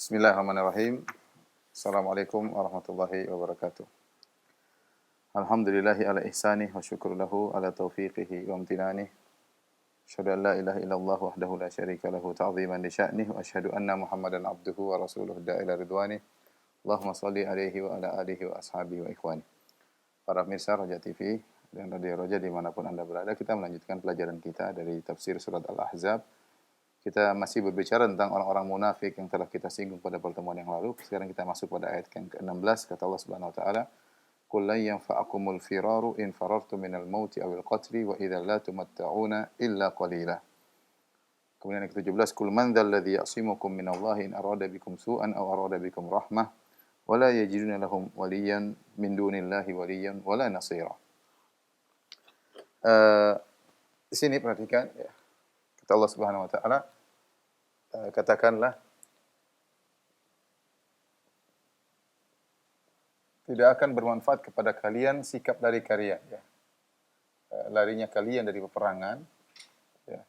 Bismillahirrahmanirrahim. Assalamualaikum warahmatullahi wabarakatuh. Alhamdulillahi ala ihsanih wa syukur lahu ala taufiqihi wa amtinanih. Asyhadu an la ilaha illallah wahdahu la syarika lahu ta'ziman li sya'nih wa asyhadu anna Muhammadan abduhu wa rasuluhu da'ila ridwanih. Allahumma shalli alaihi wa ala alihi wa ashabihi wa ikhwani. Para pemirsa Roja TV dan Radio Roja dimanapun Anda berada, kita melanjutkan pelajaran kita dari tafsir surat Al-Ahzab. Kita masih berbicara tentang orang-orang munafik yang telah kita singgung pada pertemuan yang lalu. Sekarang kita masuk pada ayat yang ke-16. Kata Allah Subhanahu wa taala, "Qul lan yanfa'akumul firaru in farartum minal mauti awil qatli wa idza la tumatta'una illa qalila." Kemudian yang ke-17, "Qul man dzal ladzi ya'simukum minallahi in arada bikum su'an aw arada bikum rahmah wa la yajiduna lahum waliyyan min dunillahi waliyyan wa la nasira." Di sini perhatikan ya. Kata Allah Subhanahu wa taala, katakanlah tidak akan bermanfaat kepada kalian sikap dari kalian ya. Larinya kalian dari peperangan ya.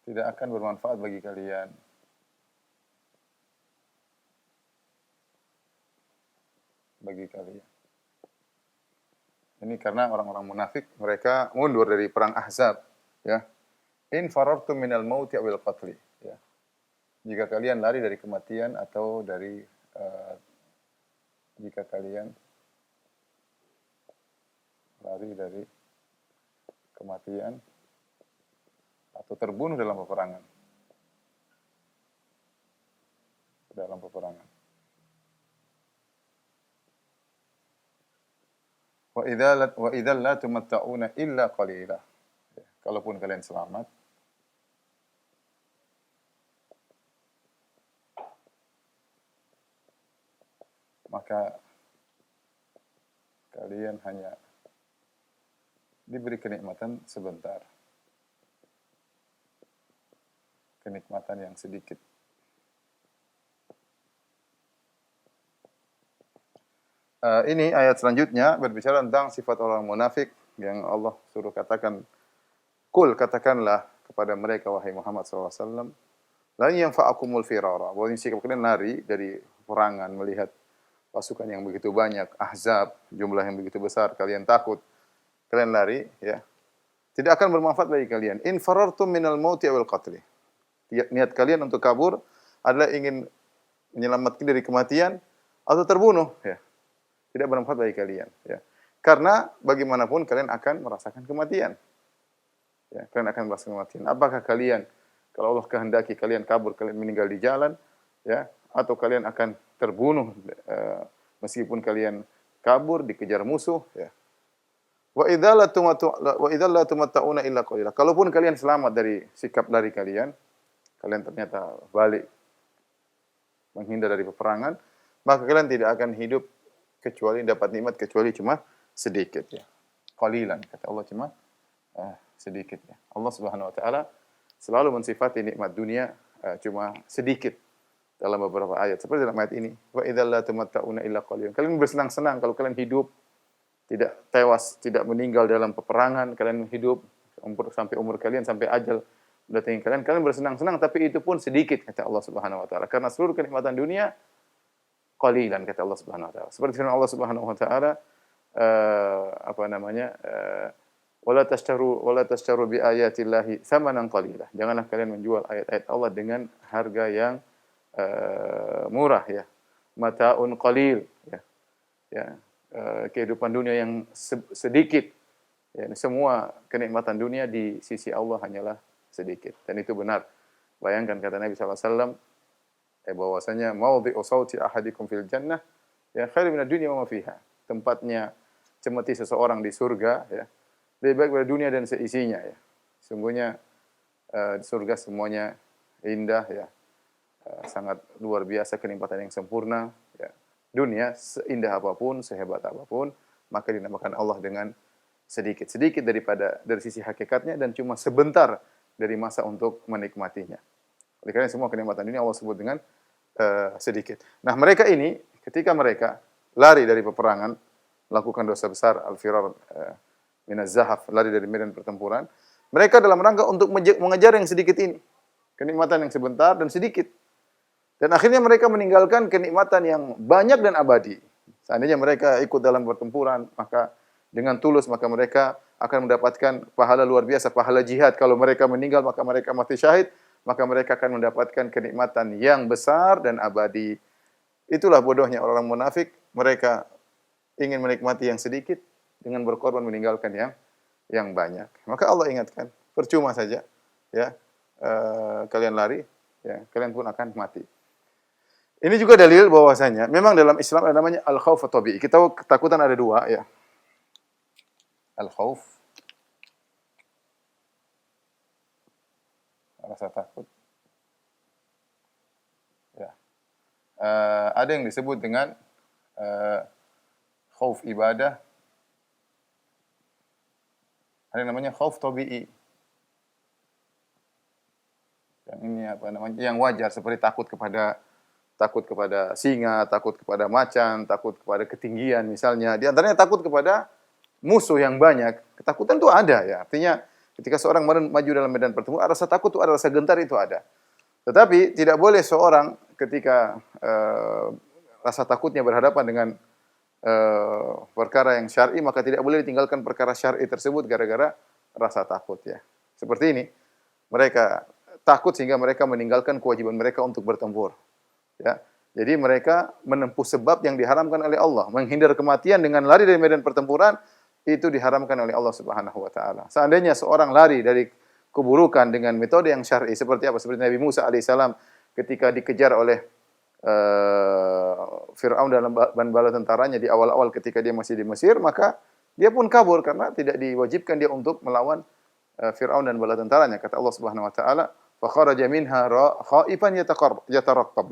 Tidak akan bermanfaat bagi kalian. Ini karena orang-orang munafik mereka mundur dari perang Ahzab ya. In farartum minal mauti awil qatli ya. Jika kalian lari dari kematian atau dari jika kalian lari dari kematian atau terbunuh dalam peperangan. Wa idza la tumatta'una illa qalila. Ya, kalaupun kalian selamat, maka kalian hanya diberi kenikmatan sebentar. Kenikmatan yang sedikit. Ini ayat selanjutnya berbicara tentang sifat orang munafik yang Allah suruh katakan, "Qul," katakanlah kepada mereka wahai Muhammad SAW, "Lan yanfa'akumul firara." Bahwa sikap kalian lari dari perangan, melihat pasukan yang begitu banyak, Ahzab, jumlah yang begitu besar, kalian takut, kalian lari, ya. Tidak akan bermanfaat bagi kalian. In farartum minal mauti awil qatli. Niat kalian untuk kabur adalah ingin menyelamatkan dari kematian atau terbunuh, ya. Tidak bermanfaat bagi kalian ya. Karena bagaimanapun kalian akan merasakan kematian. Ya, kalian akan merasakan kematian. Apakah kalian kalau Allah kehendaki kalian kabur, kalian meninggal di jalan ya, atau kalian akan terbunuh meskipun kalian kabur dikejar musuh ya. Wa idza la tumatta'una illa qalila. Kalaupun kalian selamat dari sikap lari kalian, kalian ternyata balik menghindar dari peperangan, maka kalian tidak akan hidup kecuali dapat nikmat kecuali cuma sedikit ya. Qalilan kata Allah, cuma sedikit ya. Allah Subhanahu wa taala selalu mensifati nikmat dunia cuma sedikit dalam beberapa ayat. Seperti dalam ayat ini, wa idzal la tumatta'una illa qalilan. Kalian bersenang-senang kalau kalian hidup tidak tewas, tidak meninggal dalam peperangan, kalian hidup sampai umur kalian sampai ajal mendatangi kalian, kalian bersenang-senang tapi itu pun sedikit kata Allah Subhanahu wa taala. Karena seluruh kenikmatan dunia qalilan kata Allah Subhanahu wa taala. Seperti firman Allah Subhanahu wa taala wala tashtaru bi ayatillahi tsamanan qalila. Janganlah kalian menjual ayat-ayat Allah dengan harga yang murah ya. Mataun qalil ya. Ya, kehidupan dunia yang sedikit. Ya, semua kenikmatan dunia di sisi Allah hanyalah sedikit. Dan itu benar. Bayangkan kata Nabi sallallahu alaihi wasallam bahwasanya maudhi'u sauti ahadikum fil jannah ya khairu minad dunya wa ma fiha. Tempatnya cemeti seseorang di surga ya lebih baik dari dunia dan seisinya ya. Sungguhnya di surga semuanya indah ya. Sangat luar biasa, kenikmatan yang sempurna ya. Dunia seindah apapun, sehebat apapun, maka dinamakan Allah dengan sedikit. Sedikit dari sisi hakikatnya dan cuma sebentar dari masa untuk menikmatinya. Oleh karena semua kenikmatan dunia Allah sebut dengan sedikit. Nah, mereka ini ketika mereka lari dari peperangan, melakukan dosa besar al-firar minaz zahaf, lari dari medan pertempuran, Mereka dalam rangka untuk mengejar yang sedikit ini. Kenikmatan yang sebentar dan sedikit. Dan akhirnya mereka meninggalkan kenikmatan yang banyak dan abadi. Seandainya mereka ikut dalam pertempuran, maka dengan tulus maka mereka akan mendapatkan pahala luar biasa, pahala jihad. Kalau mereka meninggal maka mereka mati syahid, maka mereka akan mendapatkan kenikmatan yang besar dan abadi. Itulah bodohnya orang munafik, mereka ingin menikmati yang sedikit dengan berkorban meninggalkan yang banyak. Maka Allah ingatkan, percuma saja ya. Kalian lari, ya, kalian pun akan mati. Ini juga dalil bahwasanya memang dalam Islam ada namanya al-khauf at-tabi'i. Kita tahu ketakutan ada dua ya. Al-khauf, rasa takut. Ya. Ada yang disebut dengan khauf ibadah. Ada yang namanya khauf tabi'i. Yang ini apa namanya? Yang wajar seperti takut kepada singa, takut kepada macan, takut kepada ketinggian misalnya. Di antaranya takut kepada musuh yang banyak. Ketakutan itu ada ya. Artinya ketika seorang maju dalam medan pertempuran, rasa takut itu ada, rasa gentar itu ada. Tetapi tidak boleh seorang ketika rasa takutnya berhadapan dengan perkara yang syar'i, maka tidak boleh ditinggalkan perkara syar'i tersebut gara-gara rasa takut ya. Seperti ini. Mereka takut sehingga mereka meninggalkan kewajiban mereka untuk bertempur. Ya. Jadi mereka menempuh sebab yang diharamkan oleh Allah, menghindar kematian dengan lari dari medan pertempuran itu diharamkan oleh Allah Subhanahu wa taala. Seandainya seorang lari dari keburukan dengan metode yang syar'i seperti apa? Seperti Nabi Musa alaihissalam ketika dikejar oleh Fir'aun dalam bala tentaranya di awal-awal ketika dia masih di Mesir, maka dia pun kabur karena tidak diwajibkan dia untuk melawan Fir'aun dan bala tentaranya. Kata Allah Subhanahu wa taala, فَخَرَجَ مِنْهَا خَائِفًا يَتَرَقَّبُ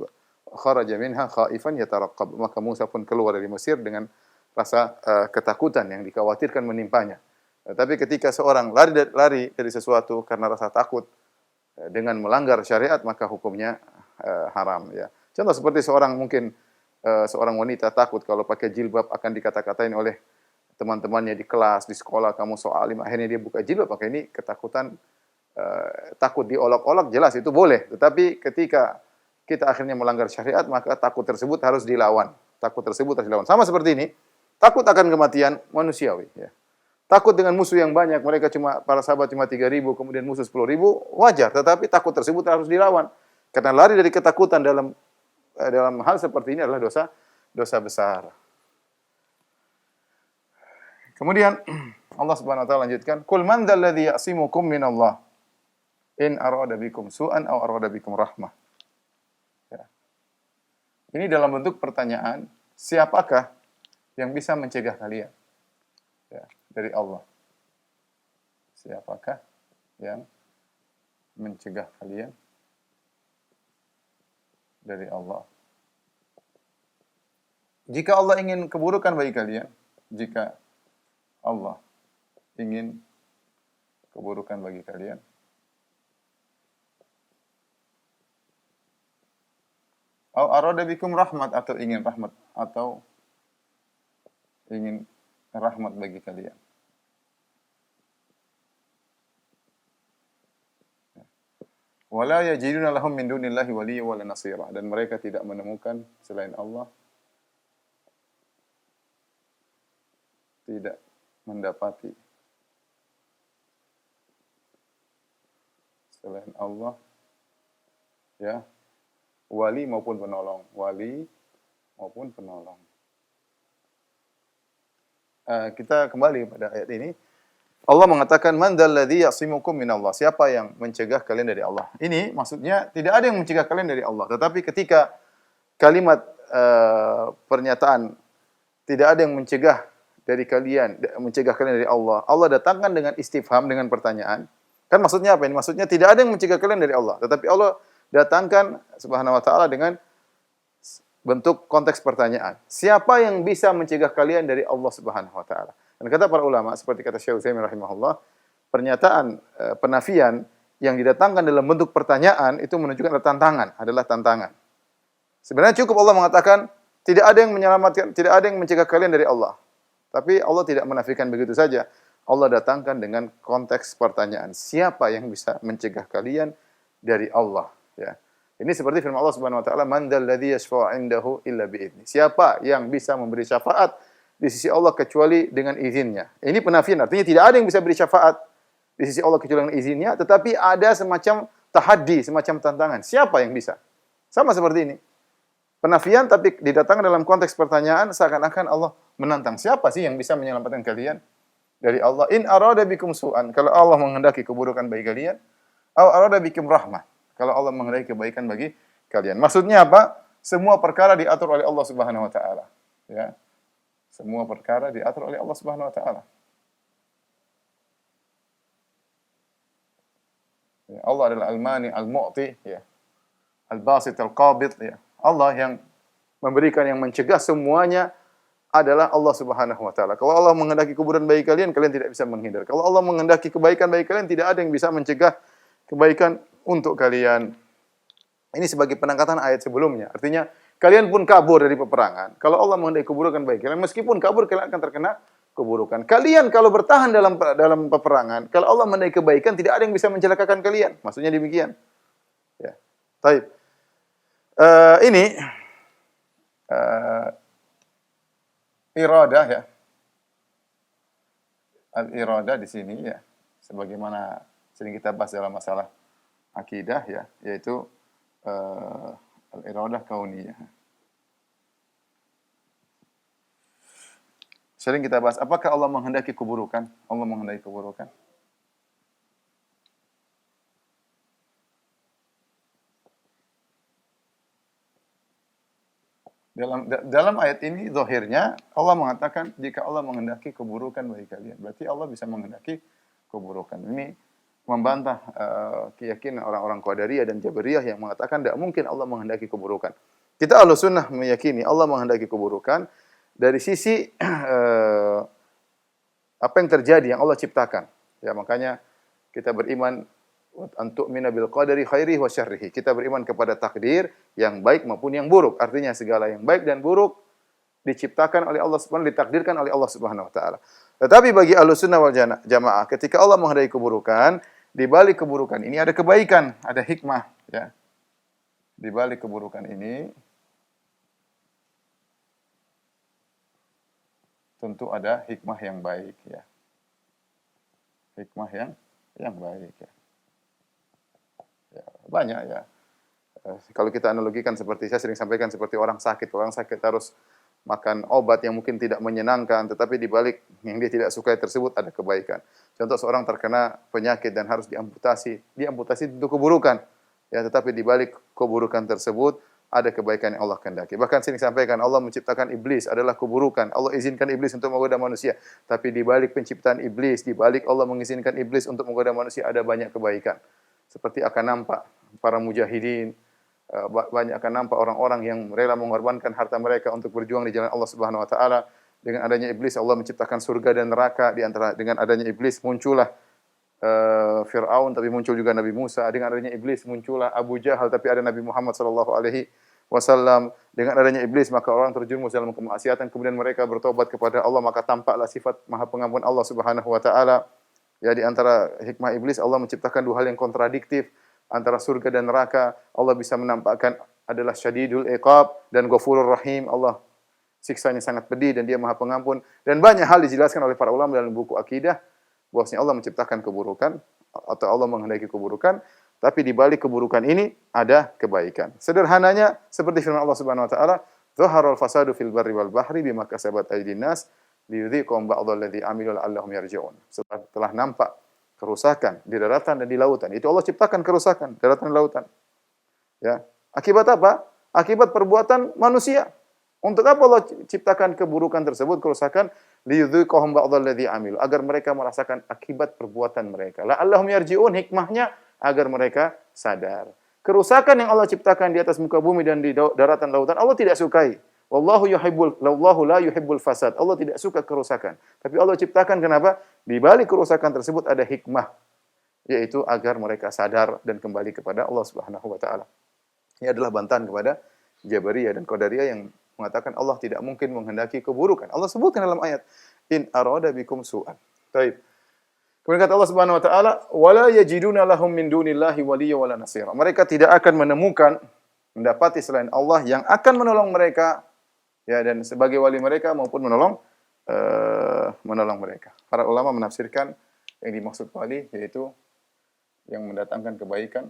خَرَجَ مِنْهَا خَائِفًا يَتَرَقَّبُ. Maka Musa pun keluar dari Mesir dengan rasa ketakutan yang dikhawatirkan menimpanya. Tapi ketika seorang lari dari sesuatu karena rasa takut dengan melanggar syariat, maka hukumnya haram ya. Contoh seperti seorang wanita takut kalau pakai jilbab akan dikata-katain oleh teman-temannya di kelas, di sekolah, kamu so alim, akhirnya dia buka jilbab, pakai ini ketakutan, takut diolok-olok, jelas itu boleh. Tetapi ketika kita akhirnya melanggar syariat, maka takut tersebut harus dilawan. Takut tersebut harus dilawan. Sama seperti ini, takut akan kematian manusiawi. Ya. Takut dengan musuh yang banyak, para sahabat cuma 3.000, kemudian musuh 10.000, wajar. Tetapi takut tersebut harus dilawan. Karena lari dari ketakutan dalam hal seperti ini adalah dosa besar. Kemudian Allah Subhanahu wa taala lanjutkan, "Qul man dzal ladzi ya'simukum minallah in arada bikum su'an aw arada bikum rahmah." Ya. Ini dalam bentuk pertanyaan, siapakah yang bisa mencegah kalian? Ya, dari Allah. Siapakah yang mencegah kalian dari Allah? Jika Allah ingin keburukan bagi kalian, jika Allah ingin keburukan bagi kalian, atau arada bikum rahmat, atau ingin rahmat, atau ingin rahmat bagi kalian. Wala yajiduna lahum min dunillahi waliyya wala nasira, dan mereka tidak menemukan selain Allah, tidak mendapati selain Allah ya, wali maupun penolong, kita kembali pada ayat ini. Allah mengatakan, man dzalladzi ya'simukum minallah, siapa yang mencegah kalian dari Allah. Ini maksudnya tidak ada yang mencegah kalian dari Allah, tetapi ketika kalimat pernyataan tidak ada yang mencegah kalian dari Allah, Allah datangkan dengan istifham, dengan pertanyaan. Kan maksudnya apa ini? Maksudnya tidak ada yang mencegah kalian dari Allah, tetapi Allah datangkan Subhanahu wa taala dengan bentuk konteks pertanyaan. Siapa yang bisa mencegah kalian dari Allah Subhanahu wa taala? Dan kata para ulama, seperti kata Syekh Utsaimin rahimahullah, pernyataan penafian yang didatangkan dalam bentuk pertanyaan itu menunjukkan adalah tantangan. Sebenarnya cukup Allah mengatakan tidak ada yang menyelamatkan, tidak ada yang mencegah kalian dari Allah. Tapi Allah tidak menafikan begitu saja. Allah datangkan dengan konteks pertanyaan. Siapa yang bisa mencegah kalian dari Allah? Ya. Ini seperti firman Allah Subhanahu wa taala, "Man dzalladzi yashfa'u 'indahu illa bi'idznih." Siapa yang bisa memberi syafaat di sisi Allah kecuali dengan izinnya? Ini penafian, artinya tidak ada yang bisa beri syafaat di sisi Allah kecuali dengan izinnya, tetapi ada semacam tahaddi, semacam tantangan. Siapa yang bisa? Sama seperti ini. Penafian tapi didatangkan dalam konteks pertanyaan seakan-akan Allah menantang. Siapa sih yang bisa menyelamatkan kalian dari Allah? In arada bikum su'an. Kalau Allah menghendaki keburukan bagi kalian, au arada bikum rahmah. Kalau Allah menghendaki kebaikan bagi kalian. Maksudnya apa? Semua perkara diatur oleh Allah Subhanahu wa taala. Ya. Semua perkara diatur oleh Allah Subhanahu wa taala. Ya, Allah adalah Al-Mani, Al-Mu'ti, ya. Al-Basit, Al-Qabid, ya. Allah yang memberikan, yang mencegah, semuanya adalah Allah Subhanahu wa taala. Kalau Allah menghendaki keburukan bagi kalian, kalian tidak bisa menghindar. Kalau Allah menghendaki kebaikan bagi kalian, tidak ada yang bisa mencegah kebaikan untuk kalian. Ini sebagai penangkatan ayat sebelumnya. Artinya, kalian pun kabur dari peperangan. Kalau Allah menghendaki keburukan bagi kalian, meskipun kabur, kalian akan terkena keburukan. Kalian kalau bertahan dalam peperangan, kalau Allah menghendaki kebaikan, tidak ada yang bisa mencelakakan kalian. Maksudnya demikian. Ya. Baik. Ini iradah, ya. Al-iradah di sini, ya, sebagaimana sering kita bahas dalam masalah akidah, ya, yaitu al-iradah kauniyah. Sering kita bahas, apakah Allah menghendaki keburukan? Allah menghendaki keburukan. Dalam ayat ini zahirnya Allah mengatakan jika Allah menghendaki keburukan bagi kalian, berarti Allah bisa menghendaki keburukan. Ini membantah keyakinan orang-orang Qadariyah dan Jabariyah yang mengatakan tidak mungkin Allah menghendaki keburukan. Kita Ahlus Sunnah meyakini Allah menghendaki keburukan dari sisi apa yang terjadi, yang Allah ciptakan. Ya, makanya kita beriman antu'mina bil qadari khairihi wa syarrihi. Kita beriman kepada takdir yang baik maupun yang buruk. Artinya segala yang baik dan buruk diciptakan oleh Allah Subhanahu, ditakdirkan oleh Allah Subhanahu wa taala. Tetapi bagi Ahlussunnah wal Jamaah, ketika Allah menghendaki keburukan, di balik keburukan ini ada kebaikan, ada hikmah, ya. Di balik keburukan ini tentu ada hikmah yang baik, ya. Hikmah yang baik, ya. Ya, banyak, ya. Kalau kita analogikan seperti saya sering sampaikan seperti orang sakit harus makan obat yang mungkin tidak menyenangkan, tetapi di balik yang dia tidak sukai tersebut ada kebaikan. Contoh seorang terkena penyakit dan harus diamputasi untuk keburukan. Ya, tetapi di balik keburukan tersebut ada kebaikan yang Allah kehendaki. Bahkan sering sampaikan Allah menciptakan iblis adalah keburukan. Allah izinkan iblis untuk menggoda manusia. Tapi di balik penciptaan iblis, di balik Allah mengizinkan iblis untuk menggoda manusia ada banyak kebaikan. Seperti akan nampak para mujahidin, banyak akan nampak orang-orang yang rela mengorbankan harta mereka untuk berjuang di jalan Allah Subhanahu wa taala. Dengan adanya iblis Allah menciptakan surga dan neraka, dengan adanya iblis muncullah Fir'aun, tapi muncul juga Nabi Musa. Dengan adanya iblis muncullah Abu Jahal, tapi ada Nabi Muhammad sallallahu alaihi wasallam. Dengan adanya iblis maka orang terjerumus dalam kemaksiatan, kemudian mereka bertobat kepada Allah, maka tampaklah sifat Maha Pengampun Allah Subhanahu wa taala. Ya, di antara hikmah iblis Allah menciptakan dua hal yang kontradiktif antara surga dan neraka. Allah bisa menampakkan adalah syadidul iqab dan ghafurur rahim. Allah siksanya sangat pedih dan dia Maha Pengampun. Dan banyak hal dijelaskan oleh para ulama dalam buku akidah bahwasanya Allah menciptakan keburukan atau Allah menghendaki keburukan, tapi di balik keburukan ini ada kebaikan. Sederhananya seperti firman Allah Subhanahu wa taala, "Dhaharal fasadu fil barri wal bahri bima kasabat aydin nas liyudhiqahum ba'dal ladzi amilu la'allahum yarji'un." Setelah nampak kerusakan di daratan dan di lautan, itu Allah ciptakan kerusakan daratan dan lautan. Ya. Akibat apa? Akibat perbuatan manusia. Untuk apa Allah ciptakan keburukan tersebut, kerusakan? Liyudhiqahum ba'dal ladzi amilu, agar mereka merasakan akibat perbuatan mereka. La'allahum yarji'un, hikmahnya agar mereka sadar. Kerusakan yang Allah ciptakan di atas muka bumi dan di daratan lautan Allah tidak sukai. Wallahu la yuhibbul fasad. Allah tidak suka kerusakan. Tapi Allah ciptakan kenapa? Di balik kerusakan tersebut ada hikmah, yaitu agar mereka sadar dan kembali kepada Allah Subhanahu wa taala. Ini adalah bantahan kepada Jabariyah dan Qadariyah yang mengatakan Allah tidak mungkin menghendaki keburukan. Allah sebutkan dalam ayat, in arada bikum su'an. Baik. Kemudian kata Allah Subhanahu wa taala, "Wala yajiduna lahum min dunillahi waliyya wala nasira." Mereka tidak akan menemukan, mendapati selain Allah yang akan menolong mereka, ya, dan sebagai wali mereka maupun menolong mereka. Para ulama menafsirkan yang dimaksud wali yaitu yang mendatangkan kebaikan,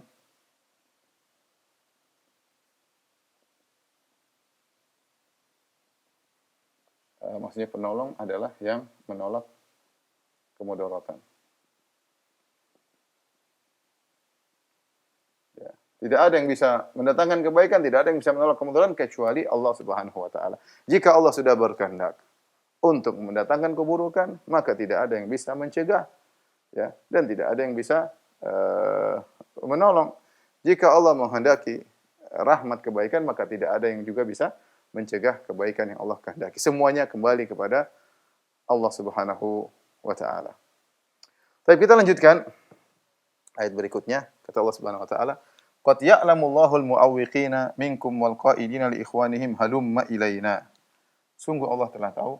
maksudnya penolong adalah yang menolak kemudaratan. Ya. Tidak ada yang bisa mendatangkan kebaikan, tidak ada yang bisa menolak kemudaratan kecuali Allah Subhanahu wa taala. Jika Allah sudah berkehendak untuk mendatangkan keburukan, maka tidak ada yang bisa mencegah, ya, dan tidak ada yang bisa menolong. Jika Allah menghendaki rahmat kebaikan, maka tidak ada yang juga bisa mencegah kebaikan yang Allah kehendaki. Semuanya kembali kepada Allah Subhanahu wa taala. Baik, kita lanjutkan ayat berikutnya. Kata Allah Subhanahu wa taala, "Qad ya'lamullahu al-mu'awwiqina minkum wal qa'idina li ikhwanihim halumma ilaina." Sungguh Allah telah tahu.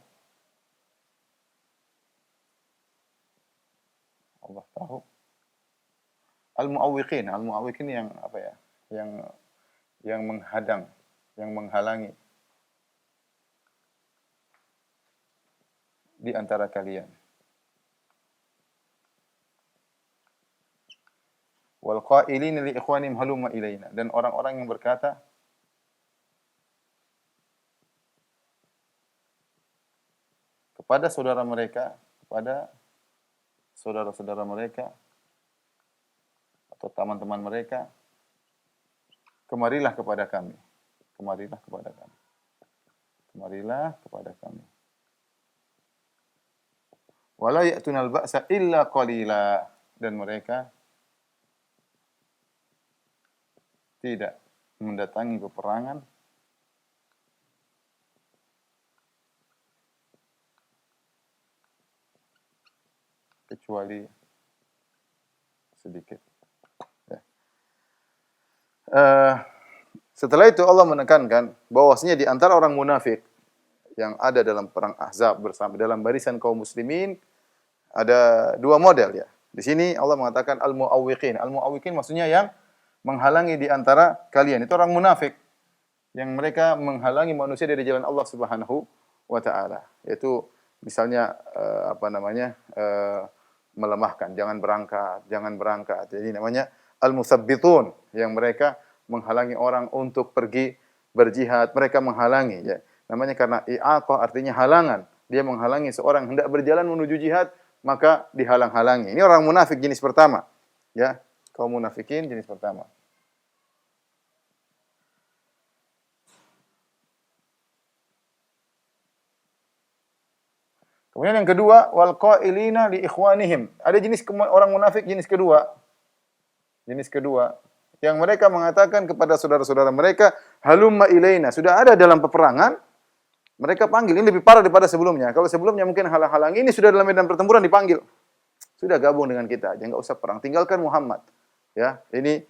Allah tahu. Al-mu'awwiqin yang apa ya? Yang menghadang, yang menghalangi di antara kalian. Wal qailin li ikhwanim halumma ilaina, dan orang-orang yang berkata kepada saudara mereka, kepada saudara-saudara mereka atau teman-teman mereka, kemarilah kepada kami. Kemarilah kepada kami. Kemarilah kepada kami. Wala ya'tunal ba'sa illa qalila, dan mereka tidak mendatangi peperangan kecuali sedikit. Ya. Setelah itu Allah menekankan bahwasanya di antara orang munafik yang ada dalam perang Ahzab bersama dalam barisan kaum muslimin ada dua model, ya. Di sini Allah mengatakan al-mu'awwiqin. Al-mu'awwiqin maksudnya yang menghalangi di antara kalian. Itu orang munafik yang mereka menghalangi manusia dari jalan Allah Subhanahu wa taala. Yaitu misalnya melemahkan, jangan berangkat. Jadi namanya al-musabbitun, yang mereka menghalangi orang untuk pergi berjihad, mereka menghalangi, ya. Namanya karena i'aqah, artinya halangan. Dia menghalangi seorang hendak berjalan menuju jihad, maka dihalang-halangi. Ini orang munafik jenis pertama, ya. Kaum munafikin jenis pertama. Kemudian yang kedua, wal qailina li ikhwanihim. Ada jenis orang munafik jenis kedua. Jenis kedua, yang mereka mengatakan kepada saudara-saudara mereka, halumma ilaina. Sudah ada dalam peperangan, mereka panggil. Ini lebih parah daripada sebelumnya. Kalau sebelumnya mungkin halang-halang, ini sudah dalam medan pertempuran dipanggil. Sudah gabung dengan kita aja, enggak usah perang. Tinggalkan Muhammad. Ya, ini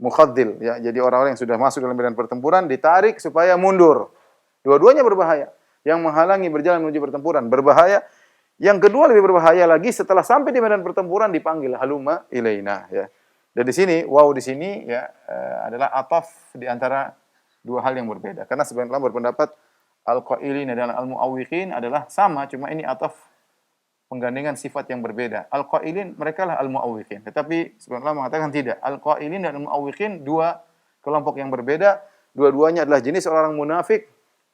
mukhadzil, ya. Jadi orang-orang yang sudah masuk dalam medan pertempuran ditarik supaya mundur. Dua-duanya berbahaya. Yang menghalangi berjalan menuju pertempuran berbahaya. Yang kedua lebih berbahaya lagi, setelah sampai di medan pertempuran dipanggil halumma ilaina, ya. Dan di sini, di sini, ya, adalah ataf di antara dua hal yang berbeda. Karena sebagian ulama berpendapat al-qailin dan al-mu'awwiqin adalah sama, cuma ini ataf penggandengan sifat yang berbeda. Al-qailin mereka lah al-mu'awwiqin. Tetapi sebagian ulama mengatakan tidak. Al-qailin dan al-mu'awwiqin dua kelompok yang berbeda. Dua-duanya adalah jenis orang munafik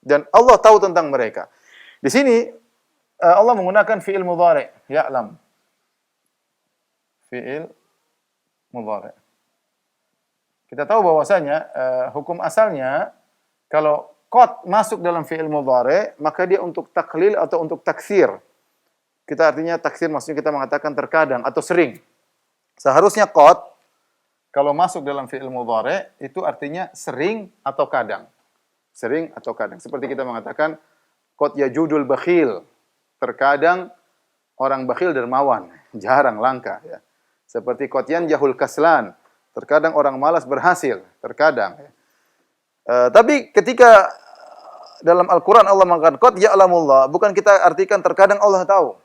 dan Allah tahu tentang mereka. Di sini Allah menggunakan fi'il mudhari', ya'lam. Fi'il mudhari'. Kita tahu bahwasanya hukum asalnya kalau qad masuk dalam fi'il mudhari', maka dia untuk taklil atau untuk taksir. Kita artinya taksir maksudnya kita mengatakan terkadang atau sering. Seharusnya qad kalau masuk dalam fi'il mudhari' itu artinya sering atau kadang. Sering atau kadang. Seperti kita mengatakan qad yajudul bakhil. Terkadang orang bakhil dermawan, jarang, langka, ya. Seperti qad yanjahul kaslan. Terkadang orang malas berhasil, terkadang, ya. Tapi ketika dalam Al-Qur'an Allah mengatakan qad ya'lamullah, bukan kita artikan terkadang Allah tahu.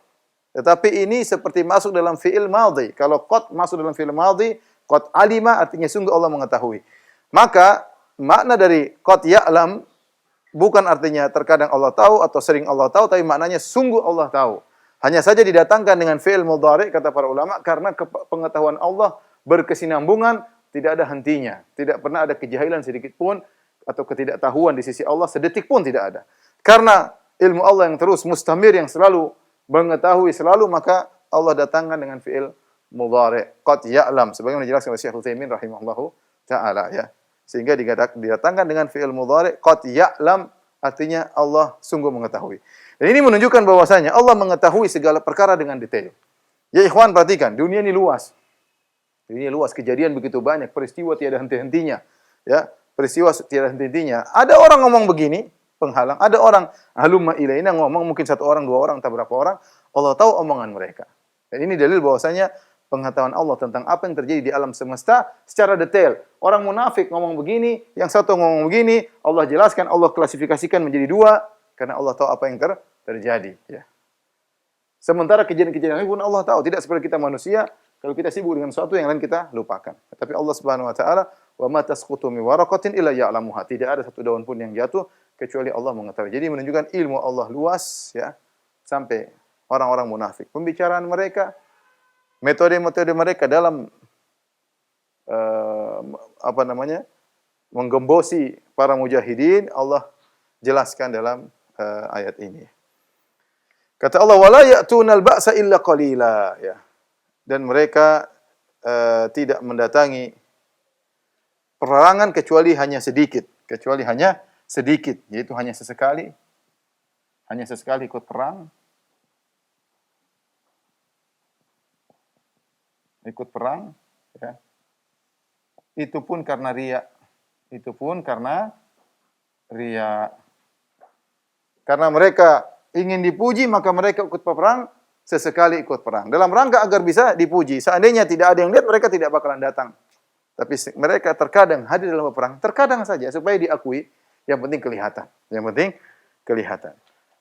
Tetapi ini seperti masuk dalam fi'il madhi. Kalau qad masuk dalam fi'il madhi, qad alima artinya sungguh Allah mengetahui. Maka makna dari qad ya'lam bukan artinya terkadang Allah tahu atau sering Allah tahu, tapi maknanya sungguh Allah tahu. Hanya saja didatangkan dengan fi'il mudhari kata para ulama karena pengetahuan Allah berkesinambungan, tidak ada hentinya. Tidak pernah ada kejahilan sedikit pun atau ketidaktahuan di sisi Allah sedetik pun tidak ada. Karena ilmu Allah yang terus mustamir, yang selalu mengetahui selalu, maka Allah datangkan dengan fi'il mudhari. Qad ya'lam, sebagaimana dijelaskan oleh Syekh Utsaimin rahimahullahu taala ya. Sehingga didatangkan dengan fi'il mudhari qad ya'lam, artinya Allah sungguh mengetahui. Dan ini menunjukkan bahwasanya Allah mengetahui segala perkara dengan detail. Ya ikhwan, perhatikan, dunia ini luas. Dunia luas, kejadian begitu banyak, peristiwa tiada henti-hentinya. Ya, peristiwa tiada henti-hentinya. Ada orang ngomong begini, penghalang. Ada orang halumma ilaina ngomong, mungkin satu orang, dua orang, entah berapa orang. Allah tahu omongan mereka. Dan ini dalil bahwasanya pengetahuan Allah tentang apa yang terjadi di alam semesta secara detail. Orang munafik ngomong begini, yang satu ngomong begini, Allah jelaskan, Allah klasifikasikan menjadi dua, karena Allah tahu apa yang terjadi. Ya. Sementara kejadian-kejadian lain pun Allah tahu. Tidak seperti kita manusia, kalau kita sibuk dengan sesuatu yang lain kita lupakan. Tapi Allah Subhanahu wa taala, "Wa ma tasqutu min waraqatin illa ya'lamuha." Tidak ada satu daun pun yang jatuh kecuali Allah mengetahui. Jadi menunjukkan ilmu Allah luas ya, sampai orang-orang munafik. Pembicaraan mereka, metode-metode mereka dalam menggembosi para mujahidin, Allah jelaskan dalam ayat ini. Kata Allah, wala ya'tunal ba'sa illa qalila, ya. Dan mereka tidak mendatangi peperangan kecuali hanya sedikit, yaitu hanya sesekali ikut perang. Ya. Itu pun karena riya. Karena mereka ingin dipuji, maka mereka ikut perang, sesekali ikut perang. Dalam rangka agar bisa dipuji. Seandainya tidak ada yang lihat, mereka tidak bakalan datang. Tapi mereka terkadang hadir dalam perang, terkadang saja, supaya diakui, yang penting kelihatan.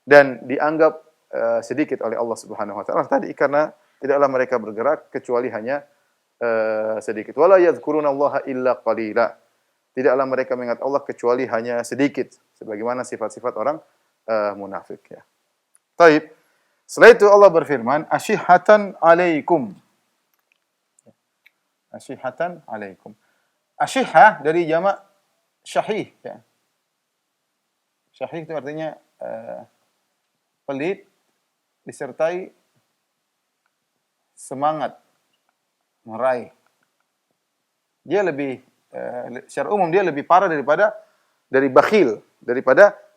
Dan dianggap sedikit oleh Allah Subhanahu wa taala tadi, karena tidaklah mereka bergerak kecuali hanya sedikit. Wala yadhkurunallaha illa qalila. Tidaklah mereka mengingat Allah kecuali hanya sedikit, sebagaimana sifat-sifat orang munafik ya. Taib. Setelah itu Allah berfirman, asyihatan alaikum. Asyihatan alaikum. Asyihah dari jamak syahih ya. Syahih itu artinya pelit disertai semangat meraih. Dia lebih secara umum dia lebih parah daripada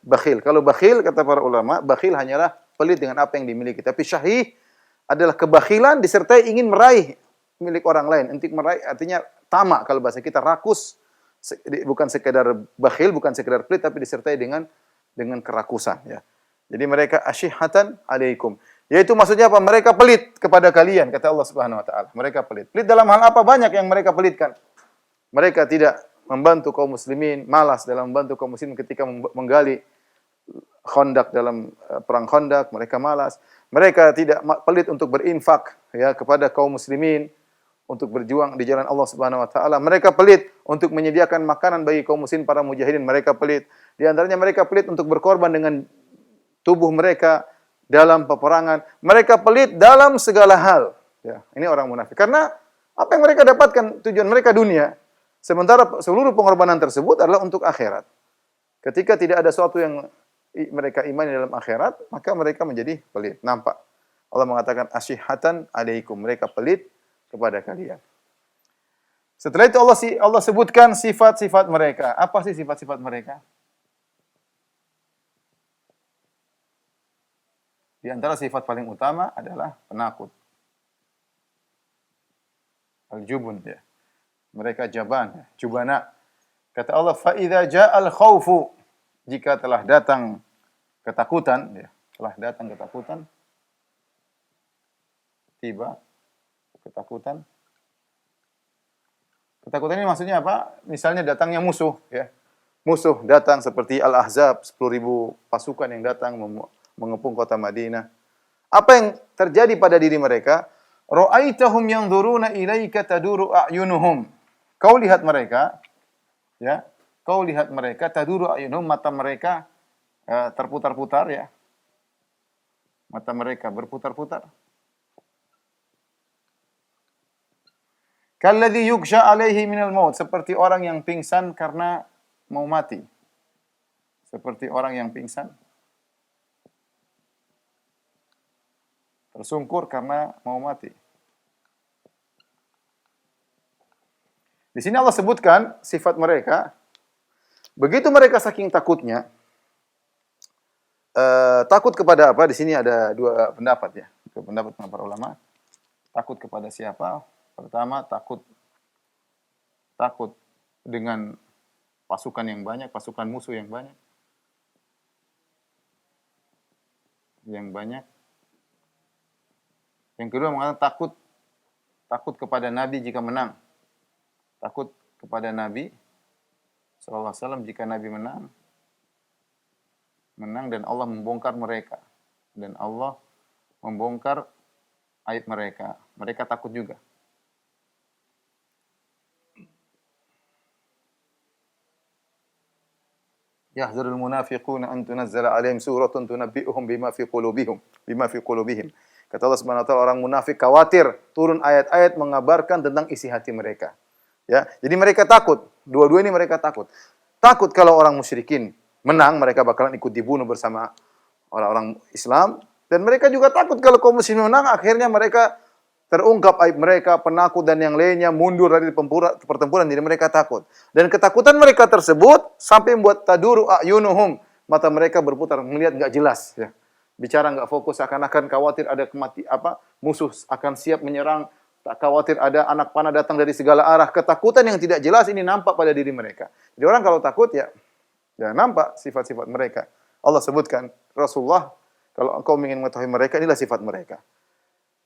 bakhil. Kalau bakhil kata para ulama, bakhil hanyalah pelit dengan apa yang dimiliki. Tapi syahih adalah kebakhilan disertai ingin meraih milik orang lain. Untuk meraih artinya tamak, kalau bahasa kita rakus, bukan sekedar bakhil, bukan sekedar pelit, tapi disertai dengan kerakusan ya. Jadi mereka asyihatan alaikum. Yaitu maksudnya apa? Mereka pelit kepada kalian, kata Allah Subhanahu wa taala. Mereka pelit. Pelit dalam hal apa? Banyak yang mereka pelitkan. Mereka tidak membantu kaum muslimin, malas dalam membantu kaum muslimin ketika menggali Khandaq dalam perang Khandaq, mereka malas. Mereka tidak pelit untuk berinfak ya kepada kaum muslimin untuk berjuang di jalan Allah Subhanahu wa taala. Mereka pelit untuk menyediakan makanan bagi kaum muslimin para mujahidin, mereka pelit. Di antaranya mereka pelit untuk berkorban dengan tubuh mereka dalam peperangan. Mereka pelit dalam segala hal. Ya, ini orang munafik. Karena apa yang mereka dapatkan tujuan mereka dunia, sementara seluruh pengorbanan tersebut adalah untuk akhirat. Ketika tidak ada sesuatu yang mereka imani dalam akhirat, maka mereka menjadi pelit. Nampak? Allah mengatakan asyihatan alaikum. Mereka pelit kepada kalian. Setelah itu Allah sebutkan sifat-sifat mereka. Apa sih sifat-sifat mereka? Di antara sifat paling utama adalah penakut. Al-jubun ya. Mereka jaban, ya. Jubana. Kata Allah, fa idza ja'al khaufu, jika telah datang ketakutan, ya, tiba ketakutan. Ketakutan ini maksudnya apa? Misalnya datangnya musuh, ya. musuh datang seperti Al-Ahzab, 10.000 pasukan yang datang mengepung kota Madinah. Apa yang terjadi pada diri mereka? Ra'aitahum yanzuruna ilaika taduru a'yunuhum. Kau lihat mereka, ya. Kau lihat mereka taduru a'yunuhum, mata mereka terputar-putar, ya. Mata mereka berputar-putar. Kalladzi yughsha 'alaihi minal maut, seperti orang yang pingsan karena mau mati. Seperti orang yang pingsan tersungkur karena mau mati. Di sini Allah sebutkan sifat mereka. Begitu mereka saking takutnya, takut kepada apa? Di sini ada dua pendapat, ya. Dua pendapat para ulama. Takut kepada siapa? Pertama, takut dengan pasukan yang banyak, pasukan musuh yang banyak. Yang banyak. Yang kedua mengatakan takut kepada Nabi jika menang. Takut kepada Nabi sallallahu alaihi wasallam jika Nabi menang dan Allah membongkar mereka. Dan Allah membongkar aib mereka. Mereka takut juga. Yahzarul munafiquna an tunazzala 'alaihim suratun tunabbi'uhum bima fi qulubihim. Kata Allah Subhanahu wa taala, orang munafik khawatir turun ayat-ayat mengabarkan tentang isi hati mereka. Ya, jadi mereka takut. Dua-dua ini mereka takut. Takut kalau orang musyrikin menang, mereka bakalan ikut dibunuh bersama orang-orang Islam, dan mereka juga takut kalau kaum muslimin menang, akhirnya mereka terungkap aib mereka, penakut dan yang lainnya mundur dari pertempuran, jadi mereka takut. Dan ketakutan mereka tersebut sampai membuat taduru a'yunuhum, mata mereka berputar, melihat enggak jelas, ya. Bicara enggak fokus, seakan-akan khawatir ada musuh akan siap menyerang, tak khawatir ada anak panah datang dari segala arah. Ketakutan yang tidak jelas ini nampak pada diri mereka. Jadi orang kalau takut, ya nampak sifat-sifat mereka. Allah sebutkan, Rasulullah, kalau engkau ingin mengetahui mereka, inilah sifat mereka.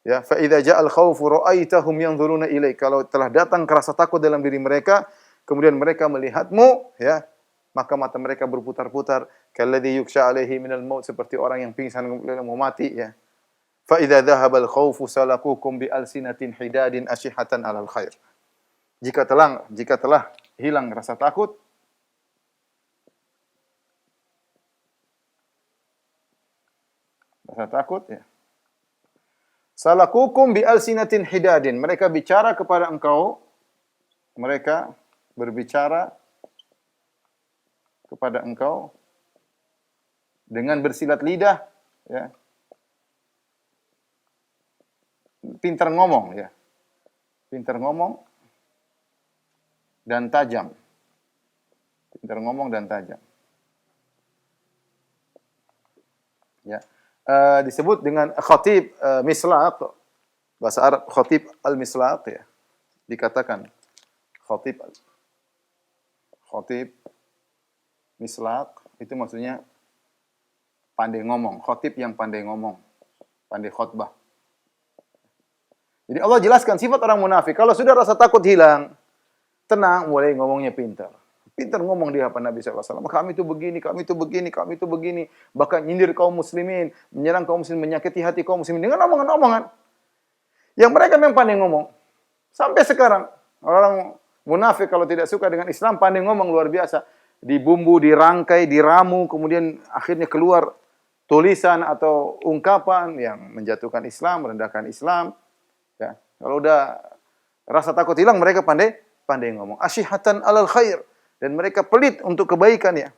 Ya, fa idza ja'al khaufu ra'aitahum yanzuruna ilaik. Kalau telah datang rasa takut dalam diri mereka, kemudian mereka melihatmu, ya, maka mata mereka berputar-putar, kalladzi yuksha 'alaihi minal maut, seperti orang yang pingsan kemudian mau mati, ya. Fa idza dhahabal khaufu salakukum bi alsinatin hidadin ashihatan 'alal khair. Jika telah hilang rasa takut, ya. Salakukum bi alsinatin hidadin. Mereka bicara kepada engkau. Mereka berbicara kepada engkau dengan bersilat lidah, ya. Pintar ngomong, ya. Pintar ngomong dan tajam. Pintar ngomong dan tajam. Ya. Disebut dengan khatib mislaq, bahasa Arab khatib al-mislaq, ya. Dikatakan khatib mislaq itu maksudnya pandai ngomong, khatib yang pandai ngomong, pandai khutbah. Jadi Allah jelaskan sifat orang munafik, kalau sudah rasa takut hilang, tenang, mulai ngomongnya pintar. Pintar ngomong di hadapan Nabi SAW. Kami itu begini, kami itu begini, kami itu begini. Bahkan nyindir kaum muslimin, menyerang kaum muslimin, menyakiti hati kaum muslimin dengan omongan-omongan. Yang mereka memang pandai ngomong. Sampai sekarang, orang munafik kalau tidak suka dengan Islam, pandai ngomong luar biasa. Dibumbu, dirangkai, diramu, kemudian akhirnya keluar tulisan atau ungkapan yang menjatuhkan Islam, merendahkan Islam. Ya. Kalau udah rasa takut hilang, mereka pandai ngomong. Ashihatan 'alal khair. Dan mereka pelit untuk kebaikan, ya.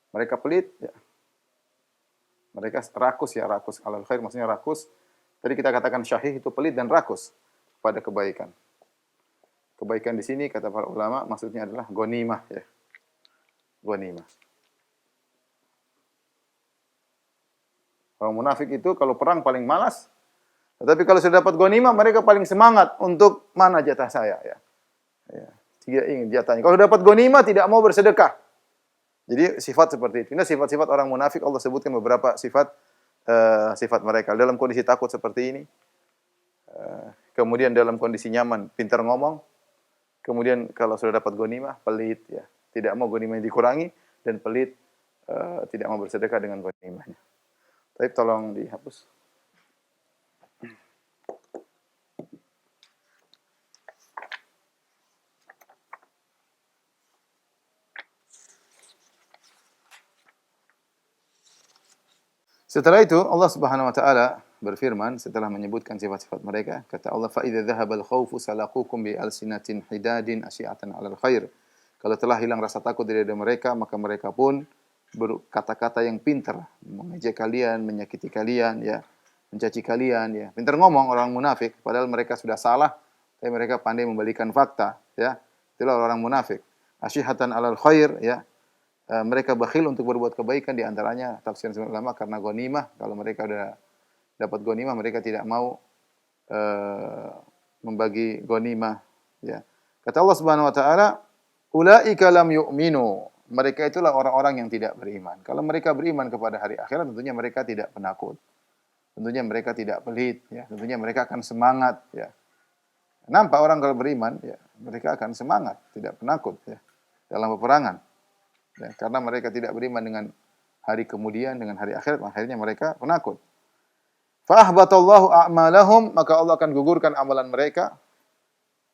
Mereka pelit, ya. Mereka rakus, ya, rakus. Alal khair maksudnya rakus. Tadi kita katakan syahih itu pelit dan rakus pada kebaikan. Kebaikan di sini kata para ulama maksudnya adalah ghanimah, ya. Ghanimah. Orang munafik itu kalau perang paling malas. Tetapi kalau sudah dapat ghanimah, mereka paling semangat untuk mana jatah saya, ya. Ya. Tidak ingin jatahnya. Kalau dapat ghanimah tidak mau bersedekah. Jadi sifat seperti itu. Ini sifat-sifat orang munafik. Allah sebutkan beberapa sifat mereka. Dalam kondisi takut seperti ini. Kemudian dalam kondisi nyaman, pintar ngomong. Kemudian kalau sudah dapat ghanimah, pelit, ya. tidak mau ghanimahnya dikurangi, dan pelit tidak mau bersedekah dengan ghanimahnya. Tapi tolong dihapus. Setelah itu Allah Subhanahu wa taala berfirman setelah menyebutkan sifat-sifat mereka, kata Allah, fa idza dhahabal khaufu salaqukum bi alsinatin hidadin asyiatan 'alal khair. Kalau telah hilang rasa takut dari mereka, maka mereka pun berkata-kata yang pintar, mengejek kalian, menyakiti kalian, ya, mencaci kalian, ya. Pintar ngomong orang munafik, padahal mereka sudah salah, tapi mereka pandai membalikan fakta, ya. Itulah orang munafik. Asyihatan 'alal khair, ya. Mereka bakhil untuk berbuat kebaikan, di antaranya tafsir ulama karena ghanimah. Kalau mereka sudah dapat ghanimah, mereka tidak mau membagi ghanimah, ya. Kata Allah Subhanahu wa taala, ulaika lam yu'minu. Mereka itulah orang-orang yang tidak beriman. Kalau mereka beriman kepada hari akhirat, tentunya mereka tidak penakut. Tentunya mereka tidak pelit, ya. Tentunya mereka akan semangat, ya. Nampak orang kalau beriman, ya, mereka akan semangat, tidak penakut, ya, dalam peperangan. Ya, karena mereka tidak beriman dengan hari kemudian, dengan hari akhirat, akhirnya mereka penakut. Fa ahbatallahu a'malahum, maka Allah akan gugurkan amalan mereka.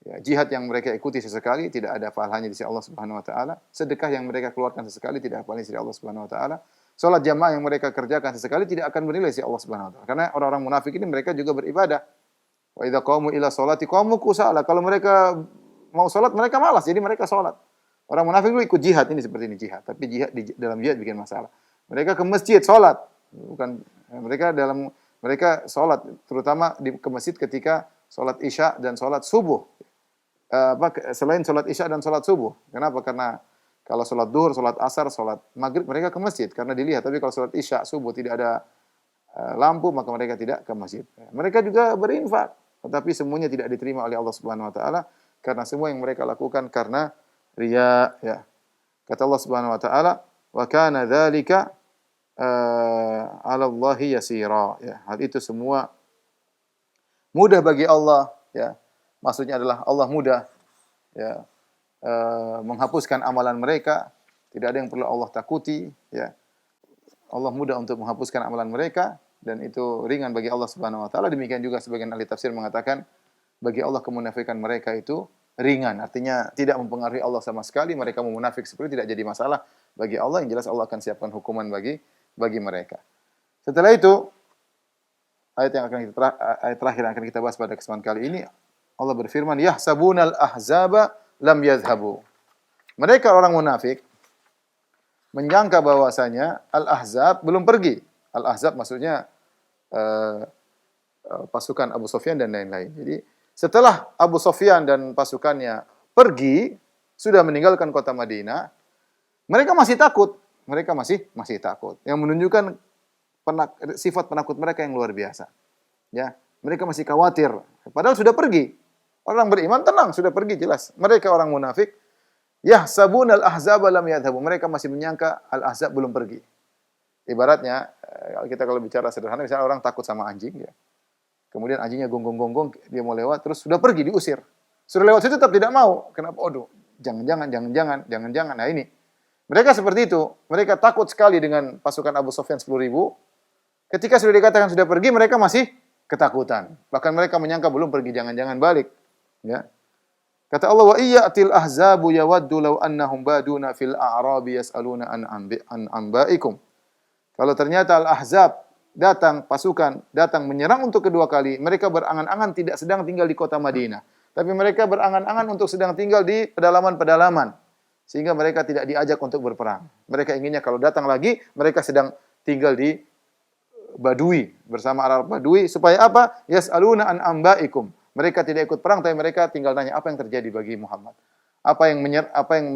Ya, jihad yang mereka ikuti sesekali tidak ada pahalanya di sisi Allah Subhanahu wa taala. Sedekah yang mereka keluarkan sesekali tidak ada pahalanya di sisi Allah Subhanahu wa taala. Salat jamaah yang mereka kerjakan sesekali tidak akan bernilai di sisi Allah Subhanahu wa taala. Karena orang-orang munafik ini mereka juga beribadah. Wa idza qamu ila sholati qamu kusala. Kalau mereka mau salat mereka malas, jadi mereka salat. Orang munafik itu ikut jihad, ini seperti ini jihad, tapi jihad dalam jihad bikin masalah. Mereka ke masjid salat, bukan mereka salat, terutama ke masjid ketika salat Isya dan salat subuh. Selain salat Isya dan salat subuh. Kenapa? Karena kalau salat duhur, salat asar, salat maghrib mereka ke masjid karena dilihat. Tapi kalau salat Isya subuh tidak ada lampu, maka mereka tidak ke masjid. Mereka juga berinfak, tetapi semuanya tidak diterima oleh Allah Subhanahu wa taala karena semua yang mereka lakukan karena riya, ya. Kata Allah Subhanahu wa taala, wa kana dzalika 'ala Allahi yasira, ya. Hal itu semua mudah bagi Allah, ya. Maksudnya adalah Allah mudah, ya, menghapuskan amalan mereka, tidak ada yang perlu Allah takuti, ya. Allah mudah untuk menghapuskan amalan mereka dan itu ringan bagi Allah Subhanahu wa taala. Demikian juga sebagian ahli tafsir mengatakan bagi Allah kemunafikan mereka itu ringan, artinya tidak mempengaruhi Allah sama sekali. Mereka mau munafik seperti tidak jadi masalah bagi Allah. Yang jelas Allah akan siapkan hukuman bagi mereka. Setelah itu ayat terakhir yang akan kita bahas pada kesempatan kali ini, Allah berfirman, yahsabunal ahzaba lam yadhhabu. Mereka orang munafik menyangka bahwasanya al-ahzab belum pergi. Al-ahzab maksudnya pasukan Abu Sufyan dan lain-lain. Jadi setelah Abu Sufyan dan pasukannya pergi, sudah meninggalkan kota Madinah, mereka masih takut. Mereka masih takut. Yang menunjukkan sifat penakut mereka yang luar biasa. Ya, mereka masih khawatir. Padahal sudah pergi. Orang beriman tenang, sudah pergi jelas. Mereka orang munafik, yahsabunal ahzaba lam yadhhabu. Mereka masih menyangka al-ahzab belum pergi. Ibaratnya, kita kalau bicara sederhana, misalnya orang takut sama anjing, ya. Kemudian anjingnya gonggong-gonggong, dia mau lewat, terus sudah pergi, diusir. Sudah lewat situ tetap tidak mau. Kenapa? Aduh, jangan-jangan. Nah ini. Mereka seperti itu. Mereka takut sekali dengan pasukan Abu Sufyan 10.000. Ketika sudah dikatakan sudah pergi, mereka masih ketakutan. Bahkan mereka menyangka belum pergi, jangan-jangan balik. Ya. Kata Allah, wa iyyatil ahzabu yawaddu law annahum baduna fil a'rabi yas'aluna an anba'ikum. Kalau ternyata al-ahzab pasukan datang menyerang untuk kedua kali, mereka berangan-angan tidak sedang tinggal di kota Madinah, tapi mereka berangan-angan untuk sedang tinggal di pedalaman-pedalaman, sehingga mereka tidak diajak untuk berperang. Mereka inginnya kalau datang lagi, mereka sedang tinggal di Badui, bersama Arab Badui, supaya apa? Yas'aluna an ambaikum. Mereka tidak ikut perang, tapi mereka tinggal nanya, apa yang terjadi bagi Muhammad? Apa yang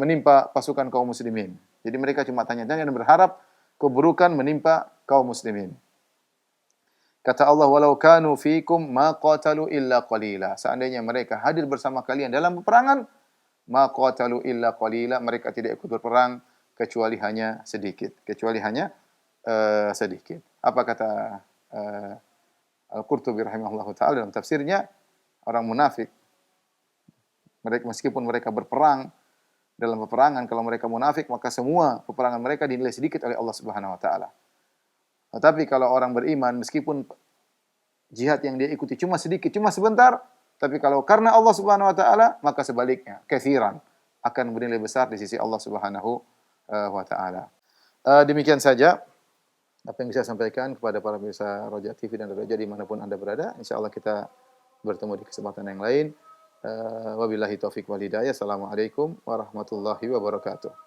menimpa pasukan kaum muslimin? Jadi mereka cuma tanya-tanya dan berharap keburukan menimpa kaum muslimin. Kata Allah, walau kanu fikum ma qatalu illa qalila. Seandainya mereka hadir bersama kalian dalam peperangan, ma qatalu illa qalila, mereka tidak ikut berperang kecuali hanya sedikit. Sedikit. Apa kata Al-Qurtubi rahimahullahu taala dalam tafsirnya, orang munafik, meskipun mereka berperang dalam peperangan. Kalau mereka munafik, maka semua peperangan mereka dinilai sedikit oleh Allah Subhanahu wa taala. Tetapi kalau orang beriman, meskipun jihad yang dia ikuti cuma sedikit, cuma sebentar, tapi kalau karena Allah Subhanahu wa taala, maka sebaliknya, katsiran, akan bernilai besar di sisi Allah Subhanahu wa taala. Demikian saja apa yang bisa saya sampaikan kepada para pemirsa Roja TV dan Roja dimanapun Anda berada. Insyaallah kita bertemu di kesempatan yang lain. Wabillahi taufik wal hidayah. Assalamualaikum warahmatullahi wabarakatuh.